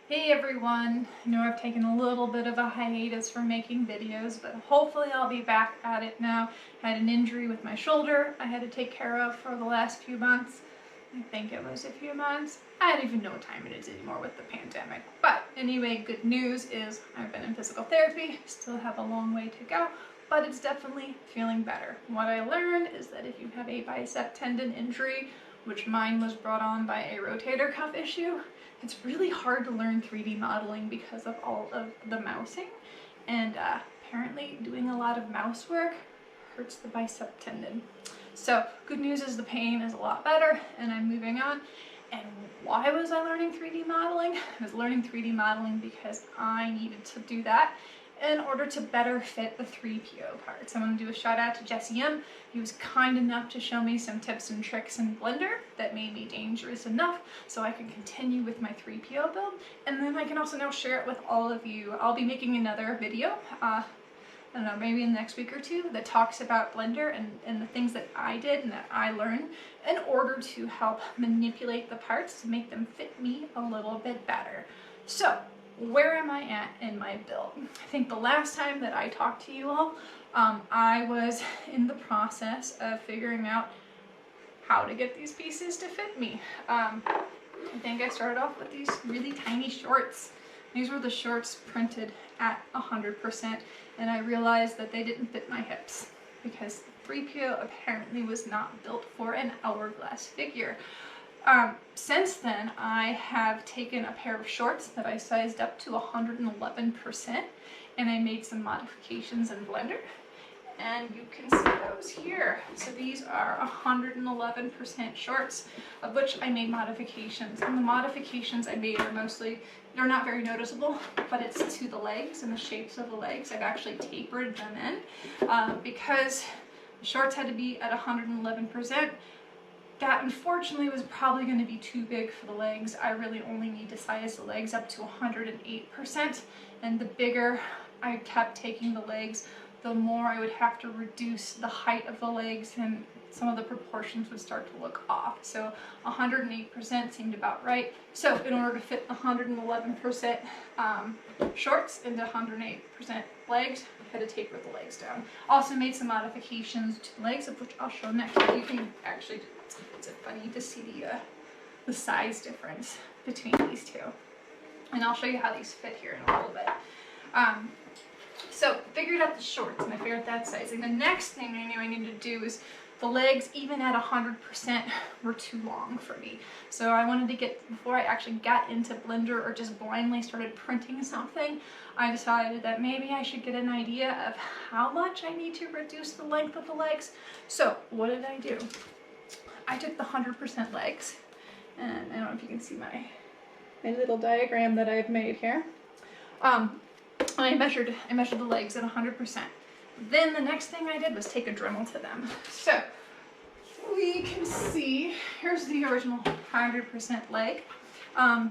Hey everyone! I know I've taken a little bit of a hiatus from making videos, but hopefully I'll be back at it now. I had an injury with my shoulder I had to take care of for the last few months. I think it was a few months. I don't even know what time it is anymore with the pandemic. But anyway, good news is I've been in physical therapy, still have a long way to go, but it's definitely feeling better. What I learned is that if you have a bicep tendon injury, which mine was brought on by a rotator cuff issue, it's really hard to learn 3D modeling because of all of the mousing, and apparently doing a lot of mouse work hurts the bicep tendon. So good news is the pain is a lot better and I'm moving on. And why was I learning 3D modeling? I was learning 3D modeling because I needed to do that in order to better fit the Threepio parts. I want to do a shout out to Jesse M. He was kind enough to show me some tips and tricks in Blender that made me dangerous enough so I can continue with my Threepio build, and then I can also now share it with all of you. I'll be making another video, I don't know, maybe in the next week or two, that talks about Blender and the things that I did and that I learned in order to help manipulate the parts to make them fit me a little bit better. So where am I at in my build? I think the last time that I talked to you all, I was in the process of figuring out how to get these pieces to fit me. I think I started off with these really tiny shorts. These were the shorts printed at 100%, and I realized that they didn't fit my hips because Threepio apparently was not built for an hourglass figure. Since then, I have taken a pair of shorts that I sized up to 111%, and I made some modifications in Blender, and you can see those here. So these are 111% shorts, of which I made modifications, and the modifications I made are mostly, they're not very noticeable, but it's to the legs and the shapes of the legs. I've actually tapered them in because the shorts had to be at 111%. That unfortunately was probably going to be too big for the legs. I really only need to size the legs up to 108%, and the bigger I kept taking the legs, the more I would have to reduce the height of the legs and some of the proportions would start to look off. So 108% seemed about right. So in order to fit 111% shorts into 108% legs, I had to taper the legs down. Also made some modifications to the legs, of which I'll show next. You can actually, it's funny to see the size difference between these two. And I'll show you how these fit here in a little bit. So figured out the shorts and I figured out that sizing. The next thing I knew I needed to do is the legs, even at 100%, were too long for me. So I wanted to get, before I actually got into Blender or just blindly started printing something, I decided that maybe I should get an idea of how much I need to reduce the length of the legs. So what did I do? I took the 100% legs, and I don't know if you can see my little diagram that I've made here. I measured the legs at 100%. Then the next thing I did was take a Dremel to them. So we can see, here's the original 100% leg.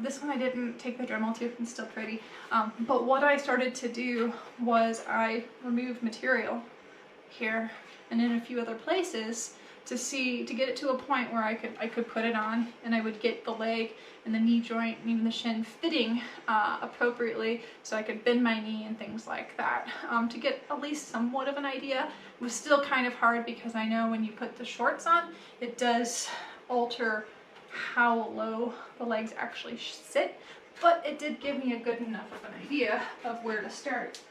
This one I didn't take the Dremel to, it's still pretty. But what I started to do was I removed material here and in a few other places to get it to a point where I could put it on, and I would get the leg and the knee joint and even the shin fitting appropriately so I could bend my knee and things like that. To get at least somewhat of an idea. It was still kind of hard because I know when you put the shorts on, it does alter how low the legs actually sit, but it did give me a good enough of an idea of where to start.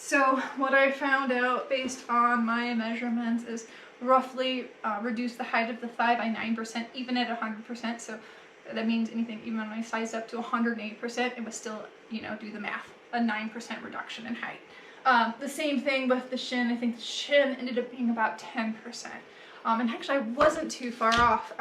So what I found out based on my measurements is roughly reduce the height of the thigh by 9%, even at 100%. So that means anything, even when I sized up to 108%, it was still, you know, do the math, a 9% reduction in height. The same thing with the shin. I think the shin ended up being about 10%. And actually I wasn't too far off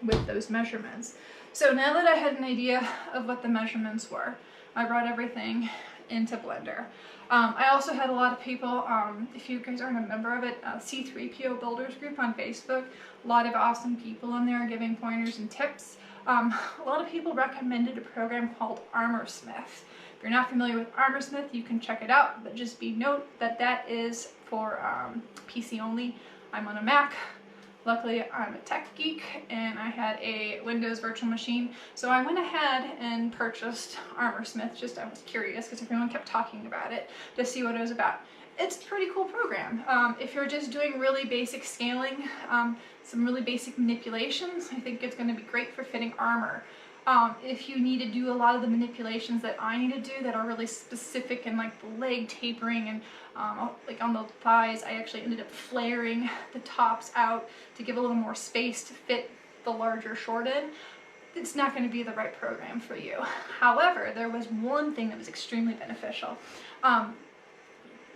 with those measurements. So now that I had an idea of what the measurements were, I brought everything into Blender. I also had a lot of people, if you guys aren't a member of it, C3PO Builders group on Facebook, a lot of awesome people in there giving pointers and tips. A lot of people recommended a program called armorsmith. If you're not familiar with armorsmith, you can check it out, but just be note that that is for PC only. I'm on a Mac. Luckily, I'm a tech geek and I had a Windows virtual machine, so I went ahead and purchased Armorsmith. Just I was curious because everyone kept talking about it to see what it was about. It's a pretty cool program. If you're just doing really basic scaling, some really basic manipulations, I think it's going to be great for fitting armor. If you need to do a lot of the manipulations that I need to do that are really specific and like the leg tapering and like on the thighs, I actually ended up flaring the tops out to give a little more space to fit the larger short in. It's not going to be the right program for you. However, there was one thing that was extremely beneficial.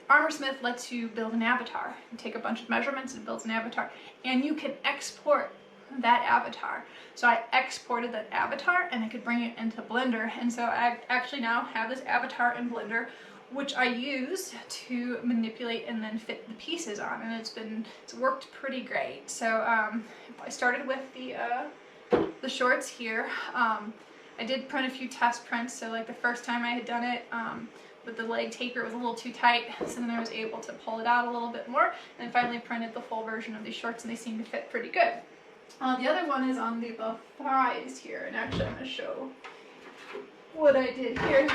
Armorsmith lets you build an avatar. You take a bunch of measurements and it builds an avatar, and you can export that avatar. So I exported that avatar and I could bring it into Blender, and so I actually now have this avatar in Blender, which I use to manipulate and then fit the pieces on, and it's worked pretty great. So I started with the shorts here. I did print a few test prints, so like the first time I had done it with the leg taper, it was a little too tight, so then I was able to pull it out a little bit more, and finally printed the full version of these shorts, and they seem to fit pretty good. The other one is on the thighs here, and actually I'm going to show what I did here.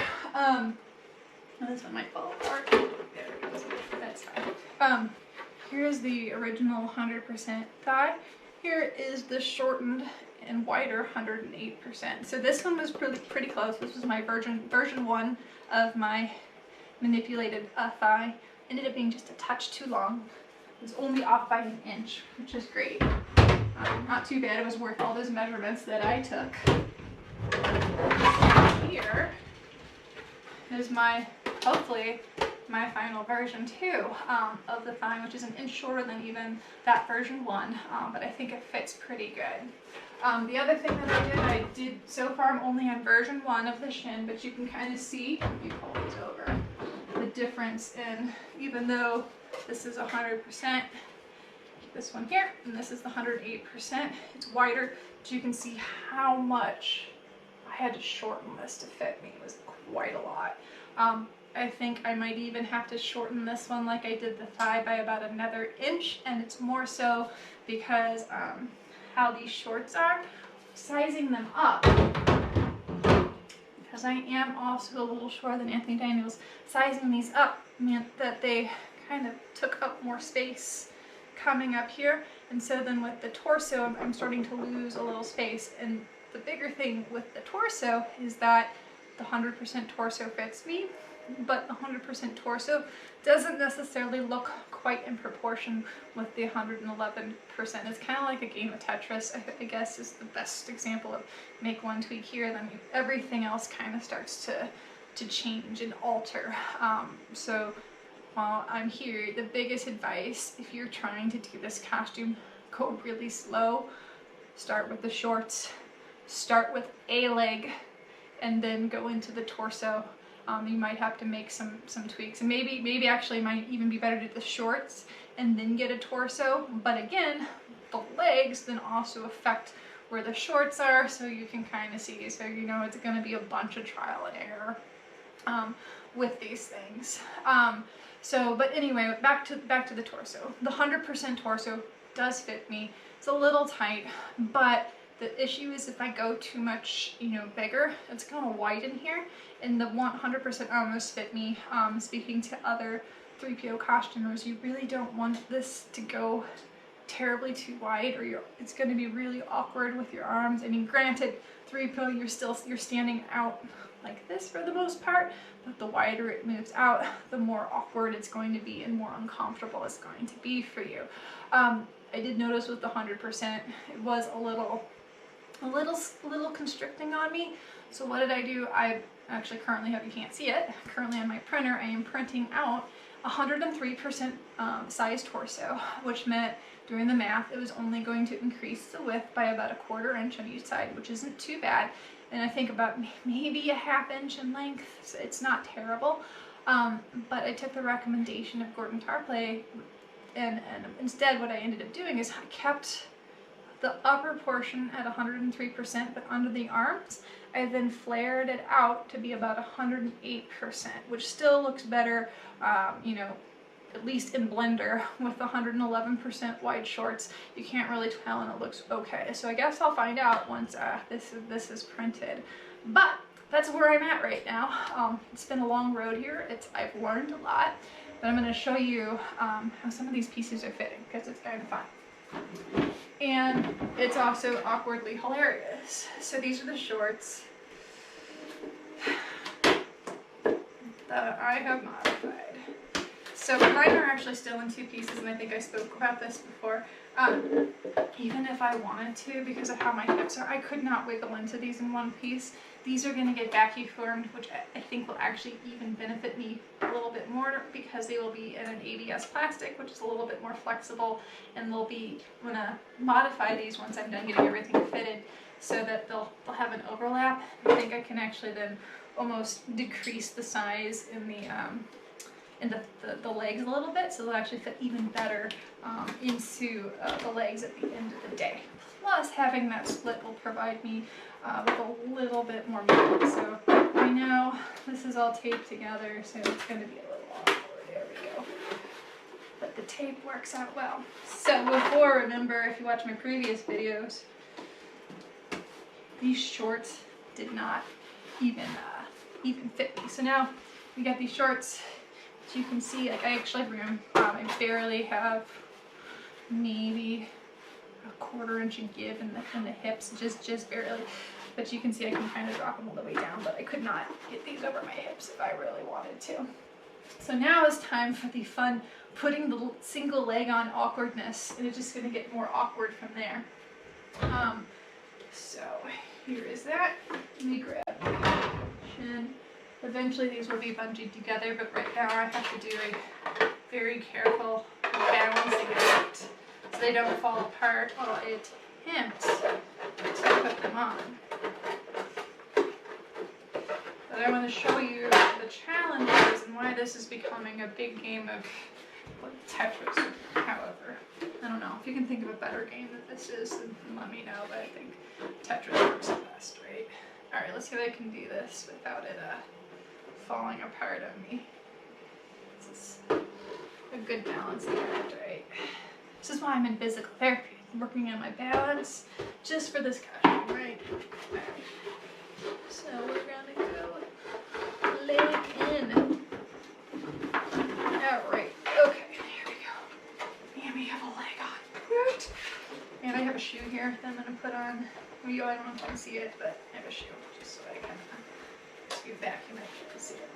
This one might fall apart. There it goes. That's fine. Here's the original 100% thigh. Here is the shortened and wider 108%. So this one was pretty close. This was my version 1 of my manipulated thigh. Ended up being just a touch too long. It was only off by an inch, which is great. Not too bad. It was worth all those measurements that I took. Here is hopefully my final version 2 of the thigh, which is an inch shorter than even that version 1, but I think it fits pretty good. The other thing that I did so far, I'm only on version 1 of the shin, but you can kind of see, let me pull these over, the difference in, even though this is 100%, this one here, and this is the 108%, it's wider, but you can see how much I had to shorten this to fit me. It was quite a lot. I think I might even have to shorten this one like I did the thigh by about another inch, and it's more so because how these shorts are, sizing them up, because I am also a little shorter than Anthony Daniels, sizing these up meant that they kind of took up more space coming up here, and so then with the torso I'm starting to lose a little space. And the bigger thing with the torso is that the 100% torso fits me, but the 100% torso doesn't necessarily look quite in proportion with the 111%. It's kind of like a game of Tetris, I guess is the best example of make one tweak here, then everything else kind of starts to change and alter. So while I'm here, the biggest advice, if you're trying to do this costume, go really slow. Start with the shorts, start with a leg, and then go into the torso. You might have to make some tweaks, and maybe actually might even be better to do the shorts and then get a torso. But again, the legs then also affect where the shorts are, so you can kind of see. So you know it's going to be a bunch of trial and error with these things. But anyway, back to the torso. The 100% torso does fit me. It's a little tight, but the issue is if I go too much, bigger, it's going to widen here, and the 100% almost fit me. Speaking to other Threepio costumers, you really don't want this to go terribly too wide, or it's going to be really awkward with your arms. I mean, granted, Threepio, you're standing out like this for the most part, but the wider it moves out, the more awkward it's going to be and more uncomfortable it's going to be for you. I did notice with the 100%, it was a little constricting on me. So what did I do? I actually currently you can't see it, currently on my printer I am printing out 103% size torso, which meant doing the math, it was only going to increase the width by about a 1/4 inch on each side, which isn't too bad. And I think about maybe a 1/2 inch in length, so it's not terrible. But I took the recommendation of Gordon Tarplay, and instead what I ended up doing is I kept the upper portion at 103%, but under the arms, I then flared it out to be about 108%, which still looks better, at least in Blender with the 111% wide shorts. You can't really tell, and it looks okay. So I guess I'll find out once this is printed. But that's where I'm at right now. It's been a long road here. I've learned a lot, but I'm going to show you how some of these pieces are fitting, because it's kind of fun. And it's also awkwardly hilarious. So these are the shorts that I have modified. So mine are actually still in 2 pieces, and I think I spoke about this before. Even if I wanted to, because of how my hips are, I could not wiggle into these in 1 piece. These are going to get vacuum formed, which I think will actually even benefit me a little bit more, because they will be in an ABS plastic, which is a little bit more flexible, and I'm going to modify these once I'm done getting everything fitted, so that they'll have an overlap. I think I can actually then almost decrease the size in the legs a little bit, so they'll actually fit even better into the legs at the end of the day. Plus, having that split will provide me with a little bit more movement. So I know this is all taped together, so it's going to be a little awkward. There we go. But the tape works out well. So before, remember, if you watch my previous videos, these shorts did not even fit me. So now we got these shorts. As you can see, like, I actually have room. I barely have maybe a 1/4 inch of give in the hips, just barely. But you can see I can kind of drop them all the way down, but I could not get these over my hips if I really wanted to. So now is time for the fun putting the single leg on awkwardness, and it's just going to get more awkward from there. So here is that. Let me grab my chin. Eventually these will be bungeed together, but right now I have to do a very careful balancing act so they don't fall apart while I attempt to put them on. But I want to show you the challenges and why this is becoming a big game of Tetris, however. I don't know. If you can think of a better game that this is, then let me know, but I think Tetris works the best, right? Alright, let's see if I can do this without it falling apart on me. This is a good balancing act, right? This is why I'm in physical therapy. I'm working on my balance just for this cushion, right? So we're gonna go leg in. Alright, okay, here we go. And we have a leg on. Right. And I have a shoe here that I'm gonna put on. I don't know if you can see it, but I have a shoe just so I can scoot back, you might be able to see it.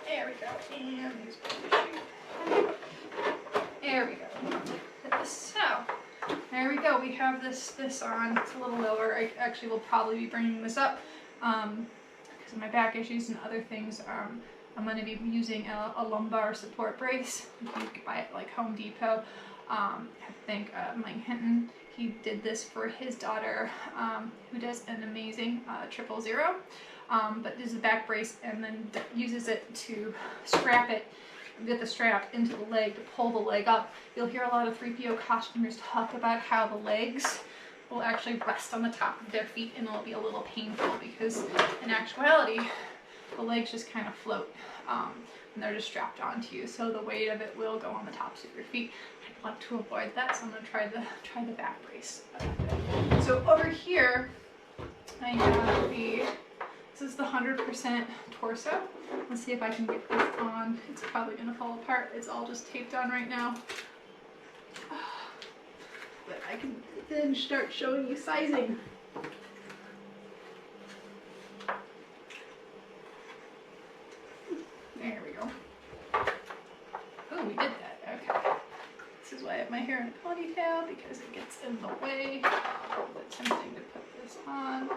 There we go. And use the shoe. There we go. So there we go. We have this on. It's a little lower. I actually will probably be bringing this up because of my back issues and other things. I'm going to be using a lumbar support brace. You can buy it like Home Depot. I think Mike Hinton, he did this for his daughter, who does an amazing 000. But this is a back brace, and then uses it to strap it, get the strap into the leg to pull the leg up. You'll hear a lot of Threepio costumers talk about how the legs will actually rest on the top of their feet, and it'll be a little painful because in actuality the legs just kind of float and they're just strapped onto you, so the weight of it will go on the tops of your feet. I'd like to avoid that, so I'm going to try the back brace. So over here I have this is the 100% torso. Let's see if I can get this on. It's probably going to fall apart. It's all just taped on right now. But I can then start showing you sizing. There we go. Oh, we did that. Okay. This is why I have my hair in a ponytail, because it gets in the way. A little bit tempting to put this on.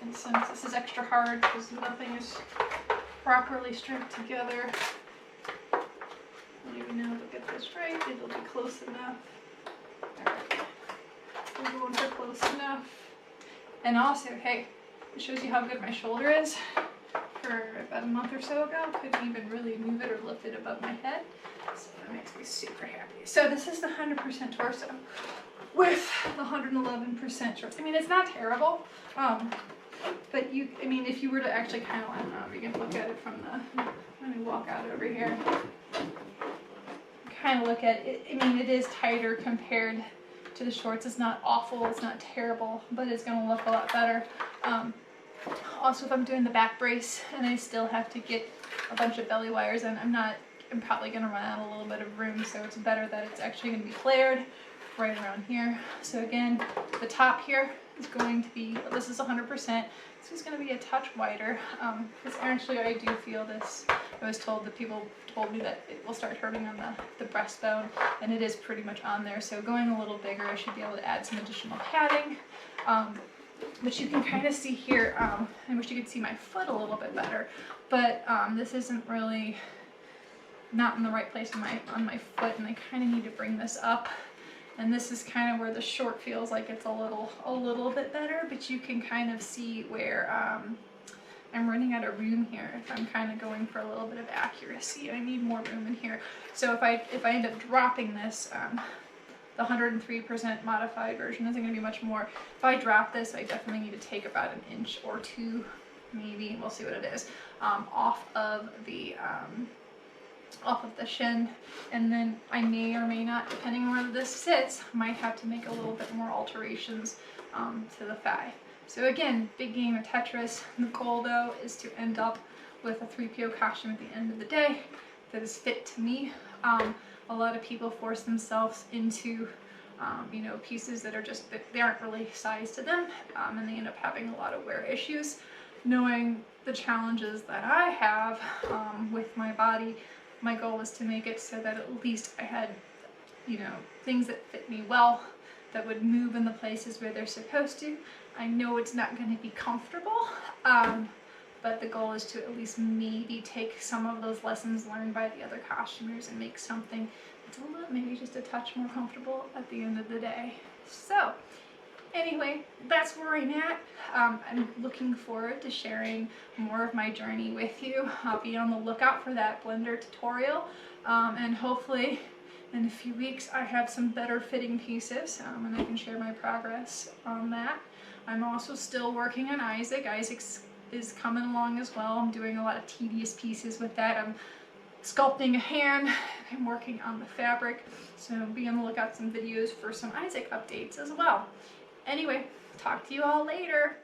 And since this is extra hard because nothing is properly strapped together, I don't even know if I'll get this right. It'll be close enough. Alright. We're going for close enough. And also, hey, it shows you how good my shoulder is. For about a month or so ago, couldn't even really move it or lift it above my head. So that makes me super happy. So this is the 100% torso with the 111% shorts. I mean, it's not terrible. But I mean, if you were to actually kind of, I don't know if you can look at it from let me walk out over here. Kind of look at it, I mean, it is tighter compared to the shorts. It's not awful, it's not terrible, but it's going to look a lot better. Also, if I'm doing the back brace and I still have to get a bunch of belly wires in, I'm probably going to run out a little bit of room, so it's better that it's actually going to be flared right around here. So again, the top here is going to be, this is 100%, this is going to be a touch wider, because actually I do feel this, I was told that people told me that it will start hurting on the breastbone, and it is pretty much on there, so going a little bigger I should be able to add some additional padding. But you can kind of see here, I wish you could see my foot a little bit better, but this isn't really not in the right place on my foot, and I kind of need to bring this up. And this is kind of where the short feels like it's a little bit better, but you can kind of see where I'm running out of room here. If I'm kind of going for a little bit of accuracy, I need more room in here. So if I end up dropping this, the 103% modified version isn't going to be much more. If I drop this, I definitely need to take about an inch or two, maybe, we'll see what it is, off of the shin, and then I may or may not, depending on where this sits, might have to make a little bit more alterations to the thigh. So again, big game of Tetris. The goal though is to end up with a 3PO costume at the end of the day that is fit to me. A lot of people force themselves into you know, pieces that are just, that they aren't really sized to them, and they end up having a lot of wear issues. Knowing the challenges that I have with my body, my goal was to make it so that at least I had, you know, things that fit me well, that would move in the places where they're supposed to. I know it's not going to be comfortable, but the goal is to at least maybe take some of those lessons learned by the other costumers and make something that's a little, maybe just a touch more comfortable at the end of the day. So anyway, that's where I'm at. I'm looking forward to sharing more of my journey with you. I'll be on the lookout for that Blender tutorial, and hopefully in a few weeks I have some better fitting pieces, and I can share my progress on that. I'm also still working on Isaac. Isaac's is coming along as well. I'm doing a lot of tedious pieces with that. I'm sculpting a hand. I'm working on the fabric, so be on the lookout some videos for some Isaac updates as well. Anyway, talk to you all later.